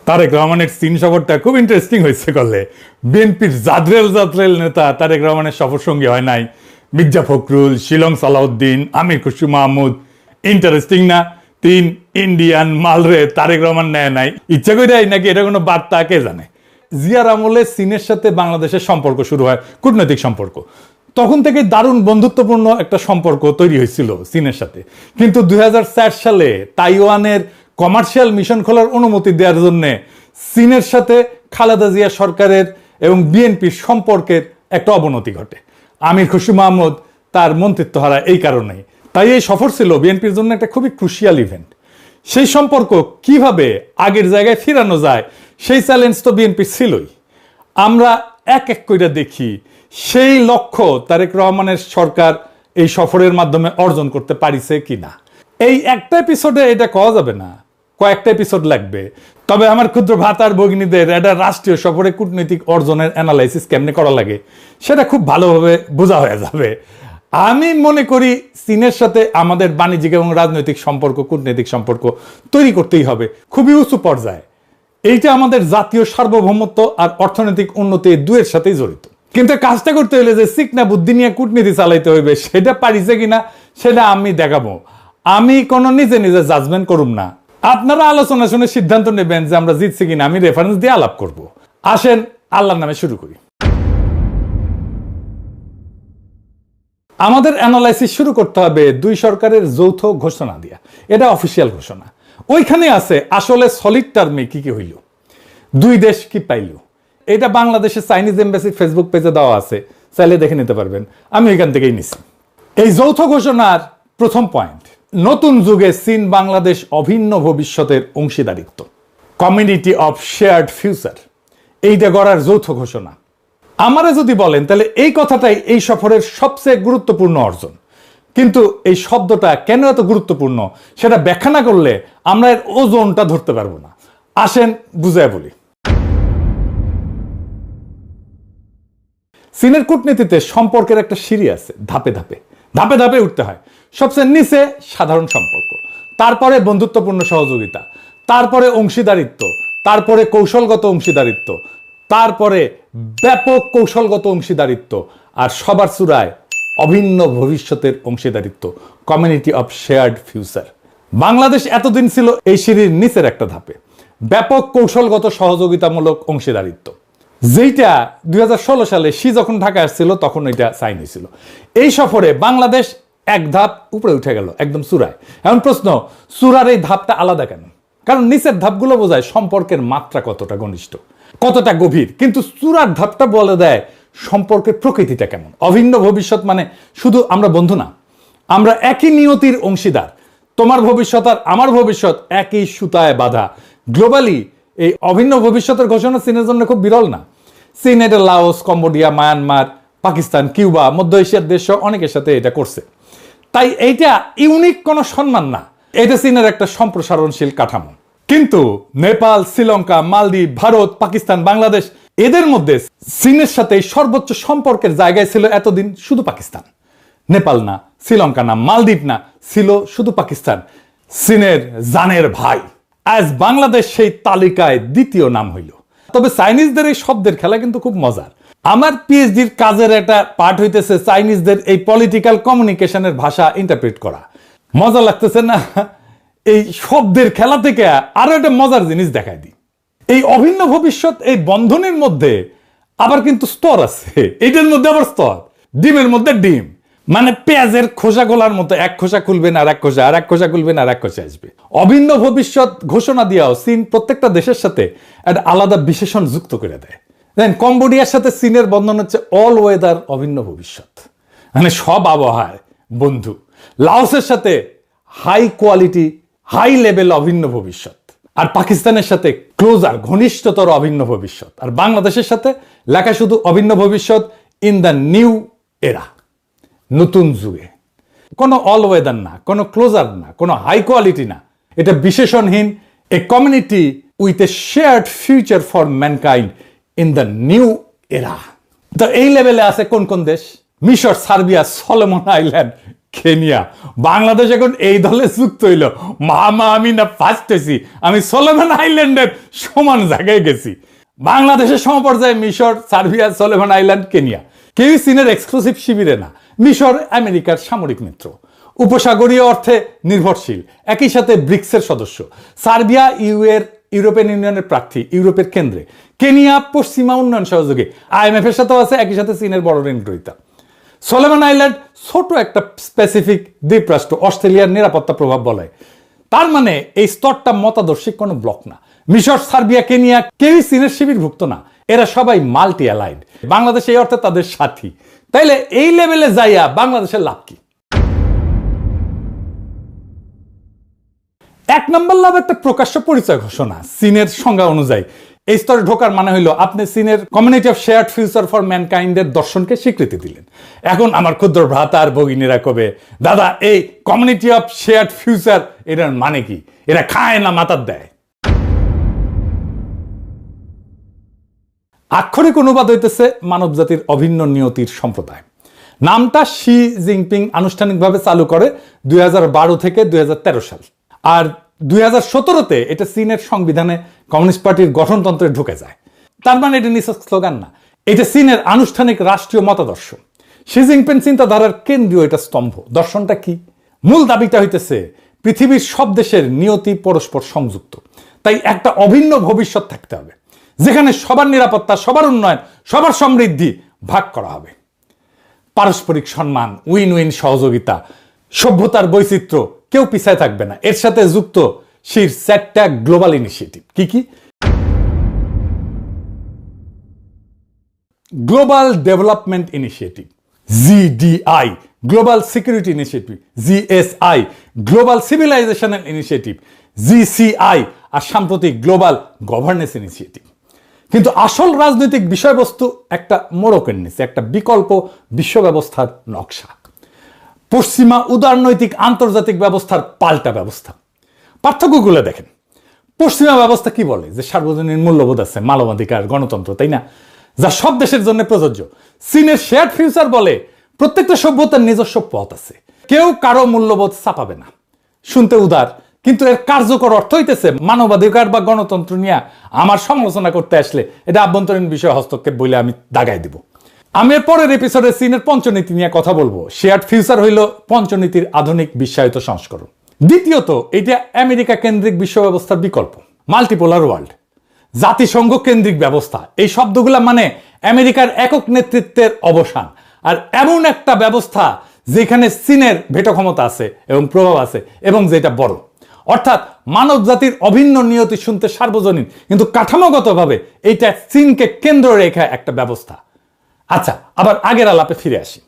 তারেক রহমানের চীন সফরটা খুব ইন্টারেস্টিং হয়েছে করলে। বিএনপির জাদ্রেল নেতা তারেক রহমানের সফর সঙ্গী হয় নাই মির্জা ফখরুল, শিলং সালাউদ্দিন, আমির খুশরু মাহমুদ। ইন্টারেস্টিং না? তিন ইন্ডিয়ান মালরে তারেক রহমান নেয় নাই, ইচ্ছা করে নাকি এটা কোনো বার্তা কে জানে। জিয়ার আমলে চীনের সাথে বাংলাদেশের সম্পর্ক শুরু হয়, কূটনৈতিক সম্পর্ক। তখন থেকে দারুণ বন্ধুত্বপূর্ণ একটা সম্পর্ক তৈরি হয়েছিল চীনের সাথে। কিন্তু 2004 সালে তাইওয়ানের কমার্শিয়াল মিশন খোলার অনুমতি দেওয়ার জন্য চীনের সাথে খালেদা জিয়া সরকারের এবং বিএনপির সম্পর্কের একটা অবনতি ঘটে। আমির খুশরু মাহমুদ তার মন্ত্রিত্ব হারায় এই কারণেই। তাই এই সফর ছিল বিএনপির জন্য একটা খুবই ক্রুশিয়াল ইভেন্ট। সেই সম্পর্ক কিভাবে আগের জায়গায় ফিরানো যায় সেই চ্যালেঞ্জ তো বিএনপির ছিলই। আমরা এক এক করে দেখি সেই লক্ষ্য তারেক রহমানের সরকার এই সফরের মাধ্যমে অর্জন করতে পারিছে কিনা। এই একটা এপিসোডে এটা কওয়া যাবে না, কয়েকটা এপিসোড লাগবে। তবে আমার ক্ষুদ্র ভাতার ভগিনীদের একটা রাষ্ট্রীয় সফরে কূটনৈতিক অর্জনের অ্যানালাইসিস কেমনে করা লাগে সেটা খুব ভালোভাবে বোঝা হয়ে যাবে। আমি মনে করি চীনের সাথে আমাদের বাণিজ্যিক এবং রাজনৈতিক সম্পর্ক, কূটনৈতিক সম্পর্ক তৈরি করতেই হবে খুবই উঁচু পর্যায়ে। এইটা আমাদের জাতীয় সার্বভৌমত্ব আর অর্থনৈতিক উন্নতি দুয়ের সাথেই জড়িত। কিন্তু কাজটা করতে হলে যে চিকনা বুদ্ধি নিয়ে কূটনীতি চালাইতে হইবে সেটা পারিছে কিনা সেটা আমি দেখাবো। আমি কোনো নিজে নিজে জাজমেন্ট করুম না, আপনারা আলোচনা শুনে সিদ্ধান্ত নেবেন যে আমরা জিতছি কিনা। আমি রেফারেন্স দিয়ে আলাপ করব। আসেন আল্লাহর নামে শুরু করি। আমাদের অ্যানালাইসিস শুরু করতে হবে দুই সরকারের যৌথ ঘোষণা দিয়া। এটা অফিসিয়াল ঘোষণা। ওইখানে আছে আসলে সলিড টার্মে কি কি হইল, দুই দেশ কি পাইল। এটা বাংলাদেশের চাইনিজ এমবাসির ফেসবুক পেজে দেওয়া আছে, চাইলে দেখে নিতে পারবেন। আমি ওইখান থেকেই নিছি। এই যৌথ ঘোষণার প্রথম পয়েন্ট, নতুন যুগে চীন বাংলাদেশ অভিন্ন ভবিষ্যতের অংশীদারিত্ব, কমিউনিটি অফ শেয়ার্ড ফিউচার, এইটা গড়ার যৌথ ঘোষণা। আমারে যদি বলেন তাহলে এই কথাটাই এই সফরের সবচেয়ে গুরুত্বপূর্ণ অর্জন। কিন্তু এই শব্দটা কেন এত গুরুত্বপূর্ণ সেটা ব্যাখ্যা না করলে আমরা এর ওজনটা ধরতে পারবো না। আসেন বুঝায় বলি। চীনের কূটনীতিতে সম্পর্কের একটা সিঁড়ি আছে, ধাপে ধাপে ধাপে ধাপে উঠতে হয়। সবচেয়ে নিচে সাধারণ সম্পর্ক, তারপরে বন্ধুত্বপূর্ণ সহযোগিতা, তারপরে অংশীদারিত্ব, তারপরে কৌশলগত অংশীদারিত্ব, তারপরে ব্যাপক কৌশলগত অংশীদারিত্ব, আর সবার চূড়ায় অভিন্ন ভবিষ্যতের অংশীদারিত্ব, community of shared future. Bangladesh এতদিন ছিল এই সিঁড়ির নিচের একটা ধাপে, ব্যাপক কৌশলগত সহযোগিতামূলক অংশীদারিত্ব, যেটা 2016 সালে শি যখন ঢাকা আসছিল তখন এটা সাইন হয়েছিল। এই সফরে বাংলাদেশ এক ধাপ উপরে উঠে গেল, একদম চূড়ায়। এখন প্রশ্ন, চূড়ার এই ধাপটা আলাদা কেন? কারণ নিচের ধাপগুলো বোঝায় সম্পর্কের মাত্রা কতটা ঘনিষ্ঠ, কতটা গভীর, কিন্তু চূড়ার ধাপটা বলে দেয় সম্পর্কের প্রকৃতিটা কেমন। অভিন্ন ভবিষ্যৎ মানে শুধু আমরা বন্ধু না, আমরা একই নিয়তির অংশীদার। তোমার ভবিষ্যৎ আর আমার ভবিষ্যৎ একই সুতায় বাঁধা। গ্লোবালি এই অভিন্ন ভবিষ্যতের ঘোষণা চীনের জন্য খুব বিরল না। চীন এটা Laos, Cambodia, Myanmar, Pakistan, Cuba, মধ্য এশিয়ার দেশ অনেকের সাথে এটা করছে। তাই এইটা ইউনিক কোনো সম্মান না, এটা চীনের একটা সম্প্রসারণশীল কাঠামো। কিন্তু নেপাল, শ্রীলঙ্কা, মালদ্বীপ, ভারত, পাকিস্তান, বাংলাদেশ, এদের মধ্যে চীনের সাথে সর্বোচ্চ সম্পর্কের জায়গায় ছিল এতদিন শুধু পাকিস্তান। নেপাল না, শ্রীলঙ্কা না, মালদ্বীপ না, ছিল শুধু পাকিস্তান, চীনের জানের ভাই। আজ বাংলাদেশ সেই তালিকায় দ্বিতীয় নাম হইল। তবে চাইনিজদের এই শব্দের খেলা কিন্তু খুব মজার। আমার পিএইচডির কাজের একটা পার্ট হইতেছে চাইনিজদের এই পলিটিক্যাল কমিউনিকেশনের ভাষা ইন্টারপ্রেট করা। মজা লাগতেছে না? এই শব্দের খেলা থেকে আরো একটা মজার জিনিস দেখাই দিই। এই অভিন্ন ভবিষ্যৎ, এই বন্ধনের মধ্যে আবার কিন্তু স্তর আছে। এইটার মধ্যে আবার স্তর, ডিমের মধ্যে ডিম, মানে পেঁয়াজের খোসা খোলার মতো, এক খোসা খুলবেন আর এক খোসা, আর এক খোসা খুলবেন আর এক খোসা আসবে। অভিন্ন ভবিষ্যৎ ঘোষণা দিয়েও চীন প্রত্যেকটা দেশের সাথে একটা আলাদা বিশেষণ যুক্ত করে দেয়। দেখেন, কম্বোডিয়ার সাথে চীনের বন্ধন হচ্ছে অল ওয়েদার অভিন্ন ভবিষ্যৎ, মানে সব আবহাওয়ার বন্ধু। লাওসের সাথে হাই কোয়ালিটি, হাই লেভেল অভিন্ন ভবিষ্যৎ, আর পাকিস্তানের সাথে ক্লোজার, ঘনিষ্ঠতর অভিন্ন ভবিষ্যৎ। আর বাংলাদেশের সাথে লেখা শুধু অভিন্ন ভবিষ্যৎ ইন দ্য নিউ এরা, নতুন যুগে। কোনো অল ওয়েদার না, কোনো ক্লোজার না, কোনো হাই কোয়ালিটি না, এটা বিশেষণহীন। A community with a shared future for mankind in the new era. তো এই লেভেলে আছে কোন কোন দেশ? মিশর, Serbia, Solomon island, Kenya. Bangladesh এখন এই দলে যুক্ত হইল। মামা আমি না ফার্স্ট হয়েছি, আমি সোলোমন আইল্যান্ডের সমান জায়গায় গেছি। বাংলাদেশের সমপর্যায়ে মিশর, সার্বিয়া, সোলোমন আইল্যান্ড, কেনিয়া। কেউই চীনের এক্সক্লুসিভ শিবিরে না। মিশর আমেরিকার সামরিক মিত্র, উপসাগরীয় অর্থে নির্ভরশীল, একই সাথে ব্রিক্সের সদস্য। সার্বিয়া ইউরোপিয়ান ইউনিয়নের প্রার্থী, ইউরোপের কেন্দ্রে। কেনিয়া পশ্চিমা উন্নয়ন সহযোগী, IMF এর সাথেও আছে, একই সাথে চীনের বড় ঋণ গ্রহীতা। সোলোমন আইল্যান্ড ছোট একটা স্পেসিফিক দ্বীপরাষ্ট্র, অস্ট্রেলিয়ার নিরাপত্তা প্রভাব বলয়। তার মানে এই স্তরটা মতাদর্শিক কোনো ব্লক না। মিশর, সার্বিয়া, কেনিয়া কেউই চীনের শিবিরভুক্ত না, এরা সবাই মাল্টি অ্যালাইড। বাংলাদেশ এই অর্থে তাদের সাথী। তাইলে এই লেভেলে যাইয়া বাংলাদেশের লাভ কি? এক নম্বর লাভ একটা প্রকাশ্য পরিচয় ঘোষণা। চীনের সংজ্ঞা অনুযায়ী এই স্তরে ঢোকার মানে হইল আপনি চীনের community of shared future for ম্যানকাইন্ডের দর্শনকে স্বীকৃতি দিলেন। এখন আমার ক্ষুদ্র ভ্রাতা আর ভগিনীরা কবে, দাদা এই কমিউনিটি অফ শেয়ার্ড ফিউচার এটার মানে কি? এরা খায় না মাথার দেয়? আক্ষরিক অনুবাদ হইতেছে মানব জাতির অভিন্ন নিয়তির সম্প্রদায়। নামটা শি জিনপিং আনুষ্ঠানিকভাবে চালু করে 2012 থেকে 2013 সাল। আর 2017-তে এটা চীনের সংবিধানে কমিউনিস্ট পার্টির গঠনতন্ত্রে ঢুকে যায়। তার মানে এটা নিছক স্লোগান না, এটা চীনের আনুষ্ঠানিক রাষ্ট্রীয় মতাদর্শ। শি জিনপিং চিন্তাধারার কেন্দ্রীয় এটা স্তম্ভ। দর্শনটা কি? মূল দাবিটা হইতেছে পৃথিবীর সব দেশের নিয়তি পরস্পর সংযুক্ত, তাই একটা অভিন্ন ভবিষ্যৎ থাকতে হবে যেখানে সবার নিরাপত্তা, সবার উন্নয়ন, সবার সমৃদ্ধি ভাগ করা হবে। পারস্পরিক সম্মান, উইন উইন সহযোগিতা, সভ্যতার বৈচিত্র্য, কেউ পিছায় থাকবে না। এর সাথে যুক্ত শির 4টা গ্লোবাল ইনিশিয়েটিভ। কি কি? Global development initiative, GDI, global security initiative, GSI, global civilisational initiative, GCI, আর সাম্প্রতিক গ্লোবাল গভর্নেন্স ইনিশিয়েটিভ। কিন্তু আসল রাজনৈতিক বিষয়বস্তু একটা মোড়কের নিচে, একটা বিকল্প বিশ্ব ব্যবস্থার নকশা। পশ্চিমা উদারনৈতিক আন্তর্জাতিক ব্যবস্থার পাল্টা ব্যবস্থা। পার্থক্যগুলো দেখেন। পশ্চিমা ব্যবস্থা কি বলে? যে সার্বজনীন মূল্যবোধ আছে, মানবাধিকার, গণতন্ত্র, তাই না, যা সব দেশের জন্য প্রযোজ্য। চীনের শেয়ার্ড ফিউচার বলে প্রত্যেকটা সভ্যতার নিজস্ব পথ আছে, কেউ কারো মূল্যবোধ চাপাবে না। শুনতে উদার, কিন্তু এর কার্যকর অর্থ হইতেছে মানবাধিকার বা গণতন্ত্র নিয়ে আমার সমালোচনা করতে আসলে এটা আভ্যন্তরীণ বিষয় হস্তক্ষেপ বলে আমি দাগাই দিব। আমি এর পরের এপিসোডে চীনের পঞ্চনীতি নিয়ে কথা বলবো। শেয়ার্ড ফিউচার হইল পঞ্চনীতির আধুনিক বিশ্বায়িত সংস্করণ। দ্বিতীয়ত, এটা আমেরিকা কেন্দ্রিক বিশ্ব ব্যবস্থার বিকল্প। মাল্টিপোলার ওয়ার্ল্ড, জাতিসংঘ কেন্দ্রিক ব্যবস্থা, এই শব্দগুলা মানে আমেরিকার একক নেতৃত্বের অবসান। আর এমন একটা ব্যবস্থা যেখানে চীনের ভেটো ক্ষমতা আছে এবং প্রভাব আছে, এবং যেটা বড়। অর্থাৎ মানব জাতির অভিন্ন নিয়তি শুনতে সার্বজনীন, কিন্তু কাঠামোগতভাবে এইটা চীনকে কেন্দ্র রেখে একটা ব্যবস্থা। আচ্ছা, আবার আগের আলাপে ফিরে আসি।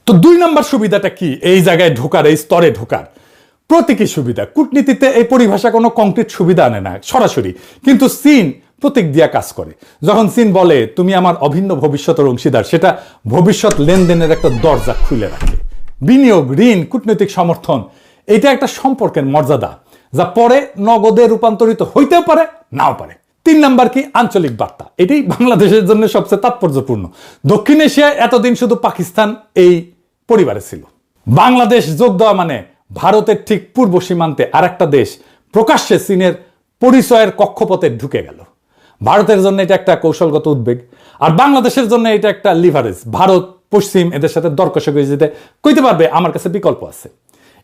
তো 2 নম্বর সুবিধাটা কি? এই জায়গায় ঢোকার, এই স্তরে ঢোকার প্রতীকী সুবিধা। কূটনীতিতে এই পরিভাষা কোনো কংক্রিট সুবিধা আনে না সরাসরি, কিন্তু চীন প্রতীক দিয়া কাজ করে। যখন চীন বলে তুমি আমার অভিন্ন ভবিষ্যতের অংশীদার, সেটা ভবিষ্যৎ লেনদেনের একটা দরজা খুলে রাখে। বিনিয়োগ, ঋণ, কূটনৈতিক সমর্থন, এটা একটা সম্পর্কের মর্যাদা যা পরে নগদে রূপান্তরিত হইতেও পারে, নাও পারে। 3 নাম্বার কি? আঞ্চলিক বার্তা। এটাই বাংলাদেশের জন্য সবচেয়ে তাৎপর্যপূর্ণ। দক্ষিণ এশিয়ায় এতদিন শুধু পাকিস্তান এই পরিবারে ছিল। বাংলাদেশ যোগ দেওয়া মানে ভারতের ঠিক পূর্ব সীমান্তে আর একটা দেশ প্রকাশ্যে চীনের পরিচয়ের কক্ষপথে ঢুকে গেল। ভারতের জন্য এটা একটা কৌশলগত উদ্বেগ, আর বাংলাদেশের জন্য এটা একটা লিভারেজ। ভারত, পশ্চিম এদের সাথে দর কষাকষি যেতে কইতে পারবে আমার কাছে বিকল্প আছে।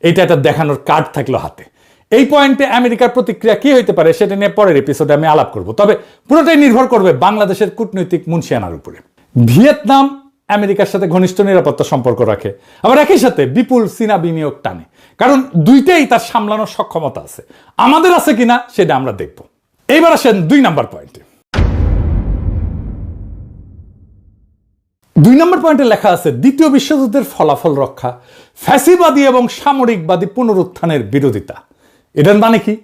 এটা একটা দেখানোর কার্ড থাকলো হাতে। এই পয়েন্টে আমেরিকার প্রতিক্রিয়া কি হইতে পারে সেটা নিয়ে পরের এপিসোডে আমি আলাপ করব। তবে পুরোটাই নির্ভর করবে বাংলাদেশের কূটনৈতিক মুনশিয়ানার উপরে। ভিয়েতনাম আমেরিকার সাথে ঘনিষ্ঠ নিরাপত্তা সম্পর্ক রাখে, আবার একই সাথে বিপুল চীনা বিনিয়োগ টানে, কারণ দুইটাই তার সামলানোর সক্ষমতা আছে। আমাদের আছে কিনা সেটা আমরা দেখব। এইবার আসেন 2 নাম্বার পয়েন্টে। 2 নম্বর পয়েন্টে লেখা আছে দ্বিতীয় বিশ্বযুদ্ধের ফলাফল রক্ষা, ফ্যাসিবাদী এবং সামরিকবাদী পুনরুত্থানের বিরোধিতা। এটার মানে কি?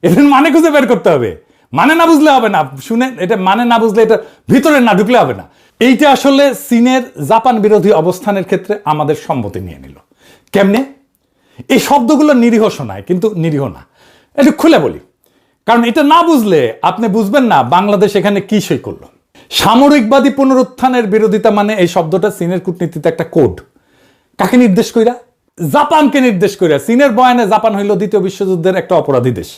এটার মানে খুঁজে বের করতে হবে। মানে না বুঝলে হবে না। শুনে এটা মানে না বুঝলে এটা ভিতরে না ঢুকলে হবে না। এইটা আসলে চীনের জাপান বিরোধী অবস্থানের ক্ষেত্রে আমাদের সম্মতি নিয়ে নিল। কেমনে? এই শব্দগুলো নিরীহ শোনায়, কিন্তু নিরীহ না। একটু খুলে বলি, কারণ এটা না বুঝলে আপনি বুঝবেন না বাংলাদেশ এখানে কি সই করলো। সামরিকবাদী পুনরুত্থানের বিরোধিতা মানে এই শব্দটা চীনের কূটনীতিতে একটা কোড। কাকে নির্দেশ কইরা? জাপানকে নির্দেশ কইরা। চীনের বয়ানে জাপান হইল দ্বিতীয় বিশ্বযুদ্ধের একটা অপরাধী দেশ,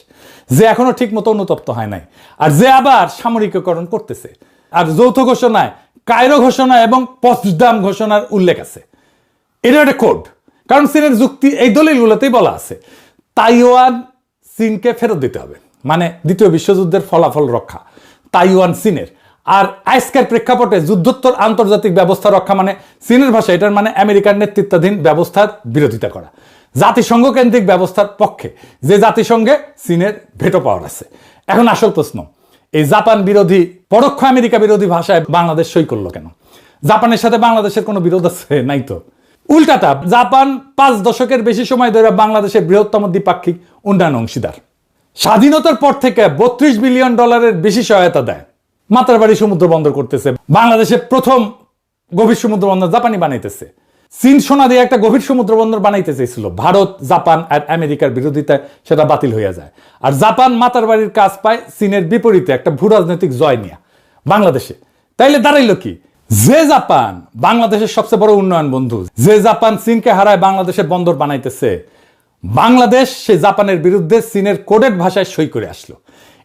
যে এখনো ঠিক মতো অনুতপ্ত হয় নাই, আর যে আবার সামরিকীকরণ করতেছে। আর যৌথ ঘোষণায়, কায়রো ঘোষণা এবং পচদাম ঘোষণার উল্লেখ আছে। এটা একটা কোড। কারণ চীনের যুক্তি এই দলিলগুলোতেই বলা আছে তাইওয়ান চীনকে ফেরত দিতে হবে, মানে দ্বিতীয় বিশ্বযুদ্ধের ফলাফল রক্ষা তাইওয়ান চীনের। আর আজকের প্রেক্ষাপটে যুদ্ধোত্তর আন্তর্জাতিক ব্যবস্থা রক্ষা মানে চীনের ভাষা এটার মানে আমেরিকার নেতৃত্বাধীন ব্যবস্থার বিরোধিতা করা, জাতিসংঘ কেন্দ্রিক ব্যবস্থার পক্ষে, যে জাতিসংঘে চীনের ভেটো পাওয়ার আছে। এখন আসল প্রশ্ন, এই জাপান বিরোধী, পরোক্ষ আমেরিকা বিরোধী ভাষায় বাংলাদেশ সই করলো কেন? জাপানের সাথে বাংলাদেশের কোনো বিরোধ আছে? নাই তো। উল্টাটা, জাপান 5 দশকের বেশি সময় ধরে বাংলাদেশের বৃহত্তম দ্বিপাক্ষিক উন্নয়ন অংশীদার। স্বাধীনতার পর থেকে $32 বিলিয়ন বেশি সহায়তা দেয়। মাতারবাড়ি সমুদ্র বন্দর করতেছে, বাংলাদেশের প্রথম গভীর সমুদ্র বন্দর জাপানি বানাইতেছে। চীন সোনা দিয়ে একটা গভীর সমুদ্র বন্দর বানাইতে চেয়েছিল, ভারত, জাপান আর আমেরিকার বিরোধিতায় সেটা বাতিল হয়ে যায়। আর জাপান মাতারবাড়ির কাজ পায় চীনের বিপরীতে একটা ভূ রাজনৈতিক জয় নিয়ে বাংলাদেশে। তাইলে দাঁড়াইলো কি? যে জাপান বাংলাদেশের সবচেয়ে বড় উন্নয়ন বন্ধু, যে জাপান চীনকে হারায় বাংলাদেশের বন্দর বানাইতেছে, বাংলাদেশ সে জাপানের বিরুদ্ধে চীনের কোডেড ভাষায় সই করে আসলো।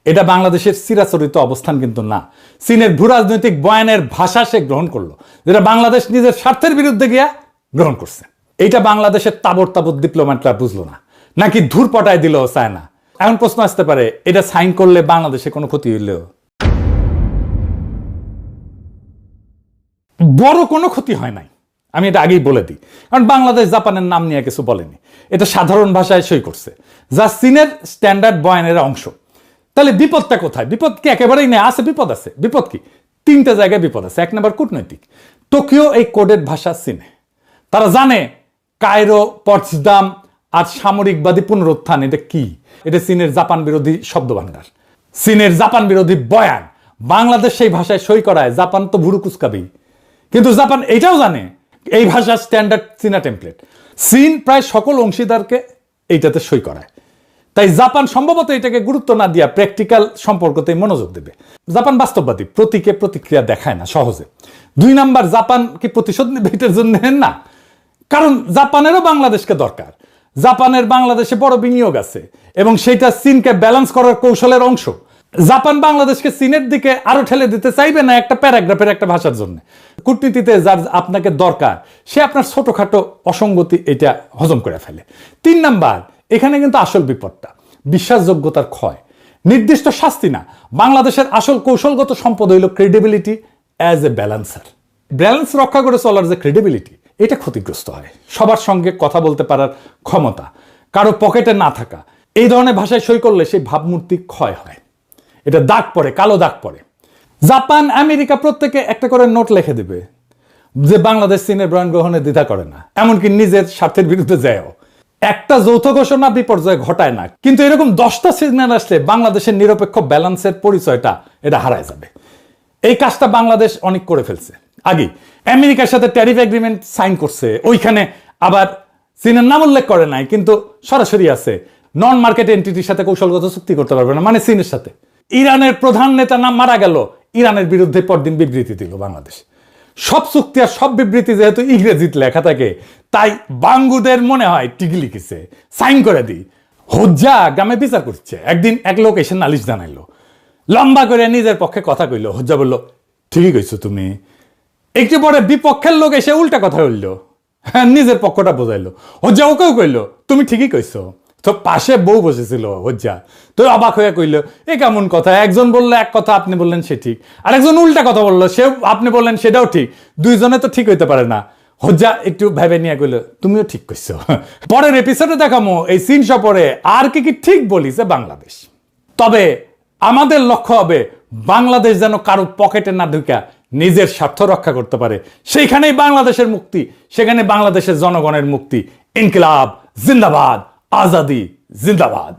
এটা বাংলাদেশের চিরাচরিত অবস্থান কিন্তু না। চীনের ভূ রাজনৈতিক বয়ানের ভাষা সে গ্রহণ করলো, যেটা বাংলাদেশ নিজের স্বার্থের বিরুদ্ধে গিয়া গ্রহণ করছে। এইটা বাংলাদেশের তাবর তাবর ডিপ্লোম্যাটরা বুঝলো না, নাকি ধূর পটায় দিল চায় না। এখন প্রশ্ন আসতে পারে, এটা সাইন করলে বাংলাদেশে কোনো ক্ষতি হইলেও? বড় কোনো ক্ষতি হয় নাই, আমি এটা আগেই বলে দিই। কারণ বাংলাদেশ জাপানের নাম নিয়ে কিছু বলেনি, এটা সাধারণ ভাষায় সই করছে, যা চীনের স্ট্যান্ডার্ড বয়ানের অংশ। তাহলে বিপদটা কোথায়? বিপদ কি একেবারেই নেই? আছে, বিপদ আছে। বিপদ কি? 3টে জায়গায় বিপদ আছে। 1 নম্বর কূটনৈতিক। টোকিও এই কোডেড ভাষা চিনে, তারা জানে কায়রো, পটসদাম আর সামরিকবাদী পুনরুত্থান এটা কি। এটা চীনের জাপান বিরোধী শব্দ ভান্ডার, চীনের জাপান বিরোধী বয়ান। বাংলাদেশ সেই ভাষায় সই করায় জাপান তো ভুরু কুচকাবেই। কিন্তু জাপান এটাও জানে এই ভাষার স্ট্যান্ডার্ড চীনা টেমপ্লেট। চীন প্রায় সকল অংশীদারকে এইটাতে সই করায়। তাই জাপান সম্ভবত এটাকে গুরুত্ব না দিয়া প্র্যাকটিক্যাল সম্পর্কতে মনোযোগ দেবে। জাপান বাস্তববাদী, প্রতীকে প্রতিক্রিয়া দেখায় না সহজে। 2 নাম্বার, জাপান কি প্রতিশোধ নেবে এটার জন্য? না, কারণ জাপানেরও বাংলাদেশকে দরকার। জাপানের বাংলাদেশে বড় বিনিয়োগ আছে এবং সেটা চীনকে ব্যালেন্স করার কৌশলের অংশ। জাপান বাংলাদেশকে চীনের দিকে আরো ঠেলে দিতে চাইবে না একটা প্যারাগ্রাফের একটা ভাষার জন্য। কূটনীতিতে যার আপনাকে দরকার সে আপনার ছোটখাটো অসঙ্গতি এটা হজম করে ফেলে। 3 নাম্বার, এখানে কিন্তু আসল বিপদটা বিশ্বাসযোগ্যতার ক্ষয়, নির্দিষ্ট শাস্তি না। বাংলাদেশের আসল কৌশলগত সম্পদ হইল credibility as a balancer. Balance রক্ষা করে চলার যে ক্রেডিবিলিটি, এটা ক্ষতিগ্রস্ত হয়। সবার সঙ্গে কথা বলতে পারার ক্ষমতা, কারো পকেটে না থাকা, এই ধরনের ভাষায় সই করলে সেই ভাবমূর্তি ক্ষয় হয়, এটা দাগ পড়ে, কালো দাগ পড়ে। জাপান, আমেরিকা প্রত্যেকে একটা করে নোট লিখে দেবে যে বাংলাদেশ চীনের বয়ান গ্রহণে দ্বিধা করে না, এমনকি নিজের স্বার্থের বিরুদ্ধে যায়ও। একটা যৌথ ঘোষণা বিপর্যয় ঘটায় না, কিন্তু এরকম 10টা সিগন্যাল আসলে বাংলাদেশের নিরপেক্ষ ব্যালেন্সের পরিচয়টা এটা হারায় যাবে। এই কাজটা বাংলাদেশ অনেক করে ফেলছে আগে। আমেরিকার সাথে ট্যারিফ এগ্রিমেন্ট সাইন করছে, ওইখানে আবার চীনের নাম উল্লেখ করে নাই, কিন্তু সরাসরি আছে নন মার্কেট এন্টিটির সাথে কৌশলগত চুক্তি করতে পারবে না, মানে চীনের সাথে। ইরানের প্রধান নেতা নাম মারা গেল, ইরানের বিরুদ্ধে পরদিন বিবৃতি দিল বাংলাদেশ। সব চুক্তি আর সব বিবৃতি যেহেতু ইংরেজিতে লেখা থাকে, তাই বাঙ্গুদের মনে হয় টিকি লিখেছে, সাইন করে দিই। হজ্জা গ্রামে বিচার করছে, একদিন এক লোক এসে নালিশ জানাইলো, লম্বা করে নিজের পক্ষে কথা কইল। হজ্জা বলল, ঠিকই কইছো তুমি। একটু পরে বিপক্ষের লোক এসে উল্টা কথা বললো, হ্যাঁ নিজের পক্ষটা বোঝাইলো। হজ্জা ওকেও কইলো, তুমি ঠিকই কইছো। তো পাশে বউ বসেছিল হজ্জা, তো অবাক হয়ে কইল, এ কেমন কথা? একজন বললো এক কথা, আপনি বললেন সে ঠিক, আর একজন উল্টা কথা বললো, সে আপনি বললেন সেটাও ঠিক, দুইজনে তো ঠিক হইতে পারে না। হজ্জা একটু ভেবে নিয়ে কইল, তুমিও ঠিক কইছো। পরের এপিসোডে দেখামো এই চীন সফরে আর কি কি ঠিক বলিছে বাংলাদেশ। তবে আমাদের লক্ষ্য হবে বাংলাদেশ যেন কারো পকেটে না ঢুকা নিজের স্বার্থ রক্ষা করতে পারে। সেইখানেই বাংলাদেশের মুক্তি, সেখানে বাংলাদেশের জনগণের মুক্তি। ইনকিলাব জিন্দাবাদ, আজাদি জিন্দাবাদ।